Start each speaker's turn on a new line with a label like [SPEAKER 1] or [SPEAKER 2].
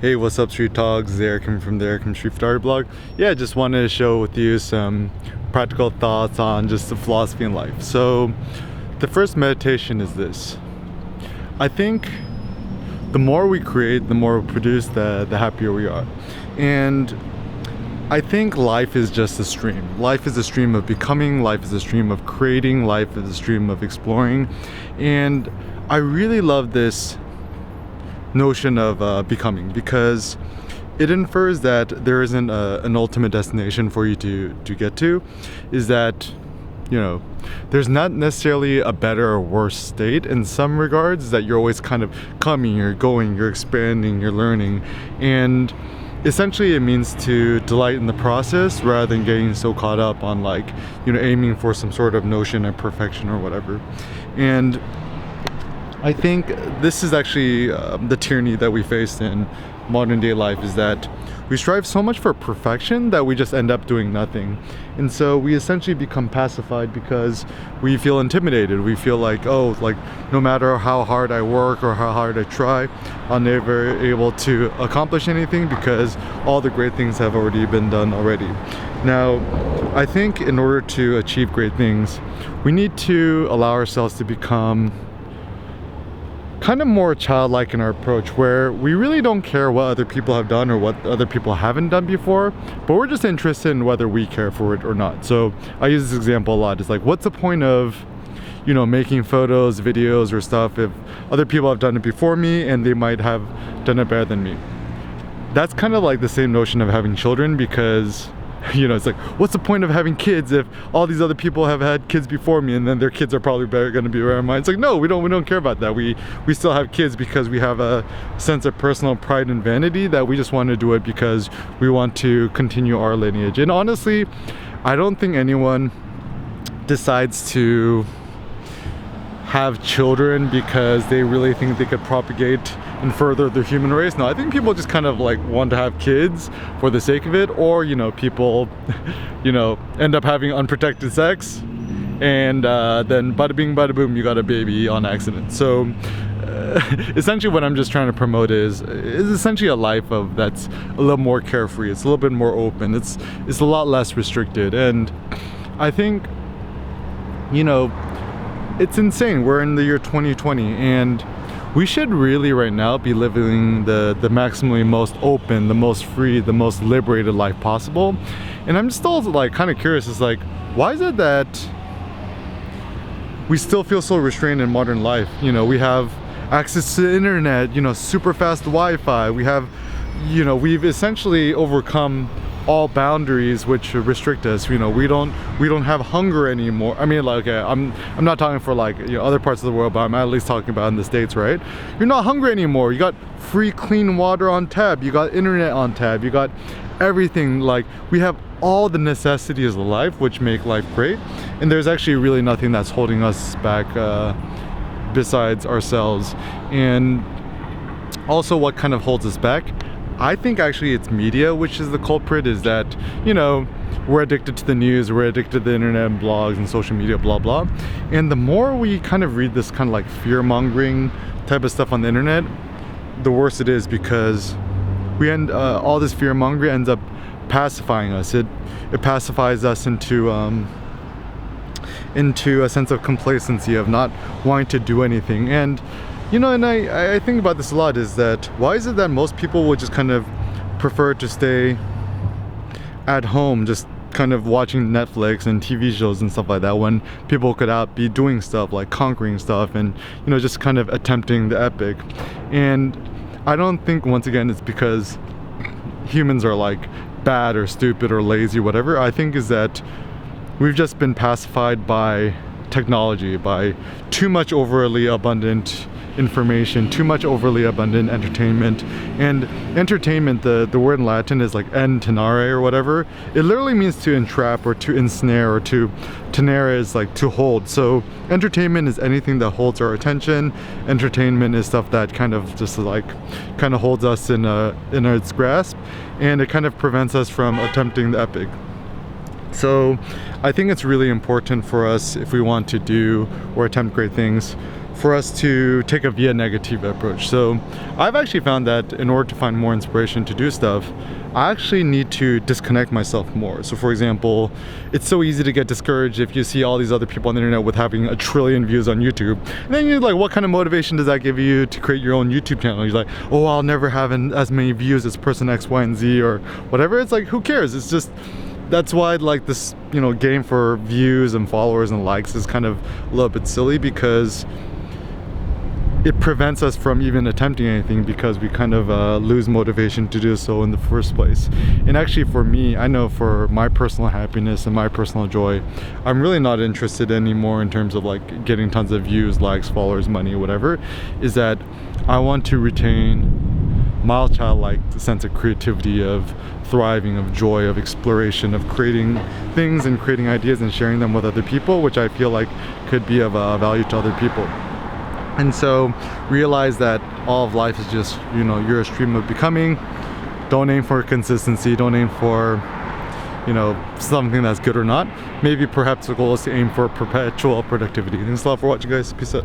[SPEAKER 1] Hey, what's up, Street Talks? There coming from the Eric from Street Photography blog. Yeah, just wanted to share with you some practical thoughts on just the philosophy in life. So the first meditation is this. I think the more we create, the more we produce, the happier we are. And I think life is just a stream. Life is a stream of becoming, life is a stream of creating, life is a stream of exploring. And I really love this notion of becoming, because it infers that there isn't an ultimate destination for you to get to. Is that, you know, there's not necessarily a better or worse state in some regards, that you're always kind of coming, you're going, you're expanding, you're learning. And essentially it means to delight in the process rather than getting so caught up on, like, you know, aiming for some sort of notion of perfection or whatever. And I think this is actually the tyranny that we face in modern day life, is that we strive so much for perfection that we just end up doing nothing. And so we essentially become pacified because we feel intimidated. We feel like, oh, like no matter how hard I work or how hard I try, I'm never able to accomplish anything because all the great things have already been done already. Now, I think in order to achieve great things, we need to allow ourselves to become kind of more childlike in our approach, where we really don't care what other people have done or what other people haven't done before, but we're just interested in whether we care for it or not. So I use this example a lot. It's like, what's the point of, you know, making photos, videos or stuff if other people have done it before me and they might have done it better than me? That's kind of like the same notion of having children, because, you know, it's like, what's the point of having kids if all these other people have had kids before me and then their kids are probably going to be around mine? It's like, no, we don't care about that. We still have kids because we have a sense of personal pride and vanity, that we just want to do it because we want to continue our lineage. And honestly, I don't think anyone decides to have children because they really think they could propagate and further the human race. No, I think people just kind of like want to have kids for the sake of it, or, you know, people you know, end up having unprotected sex and then bada bing bada boom, you got a baby on accident. So essentially what I'm just trying to promote is essentially a life of that's a little more carefree. It's a little bit more open. It's a lot less restricted. And I think, you know, it's insane. We're in the year 2020 and we should really right now be living the maximally most open, the most free, the most liberated life possible. And I'm still like kind of curious, it's like, why is it that we still feel so restrained in modern life? You know, we have access to the internet, you know, super fast Wi-Fi. We have, you know, we've essentially overcome all boundaries which restrict us. You know, we don't have hunger anymore. I mean, like, I'm not talking for, like, you know, other parts of the world, but I'm at least talking about in the States, right? You're not hungry anymore. You got free clean water on tap, you got internet on tap, you got everything. Like, we have all the necessities of life which make life great, and there's actually really nothing that's holding us back besides ourselves. And also, what kind of holds us back? I think actually it's media which is the culprit. Is that, you know, we're addicted to the news, we're addicted to the internet and blogs and social media, blah blah. And the more we kind of read this kind of like fear-mongering type of stuff on the internet, the worse it is, because we all this fear-mongering ends up pacifying us. It pacifies us into a sense of complacency, of not wanting to do anything. And you know, and I think about this a lot, is that why is it that most people would just kind of prefer to stay at home, just kind of watching Netflix and TV shows and stuff like that, when people could be doing stuff like conquering stuff and, you know, just kind of attempting the epic? And I don't think, once again, it's because humans are like bad or stupid or lazy or whatever. I think is that we've just been pacified by technology, by too much overly abundant information, too much overly abundant entertainment. And entertainment, the word in Latin is like entenare or whatever. It literally means to entrap or to ensnare, or to tenere is like to hold. So entertainment is anything that holds our attention. Entertainment is stuff that kind of just like kind of holds us in its grasp, and it kind of prevents us from attempting the epic. So I think it's really important for us, if we want to do or attempt great things, for us to take a via negative approach. So I've actually found that in order to find more inspiration to do stuff, I actually need to disconnect myself more. So for example, it's so easy to get discouraged if you see all these other people on the internet with having 1 trillion views on YouTube. And then you're like, what kind of motivation does that give you to create your own YouTube channel? You're like, oh, I'll never have as many views as person X, Y, and Z or whatever. It's like, who cares? It's just, that's why like this, you know, game for views and followers and likes is kind of a little bit silly, because it prevents us from even attempting anything, because we kind of lose motivation to do so in the first place. And actually for me, I know for my personal happiness and my personal joy, I'm really not interested anymore in terms of like getting tons of views, likes, followers, money, whatever. Is that I want to retain my childlike sense of creativity, of thriving, of joy, of exploration, of creating things and creating ideas and sharing them with other people, which I feel like could be of value to other people. And so realize that all of life is just, you know, you're a stream of becoming. Don't aim for consistency, don't aim for, you know, something that's good or not. Maybe perhaps the goal is to aim for perpetual productivity. Thanks a lot for watching, guys. Peace out.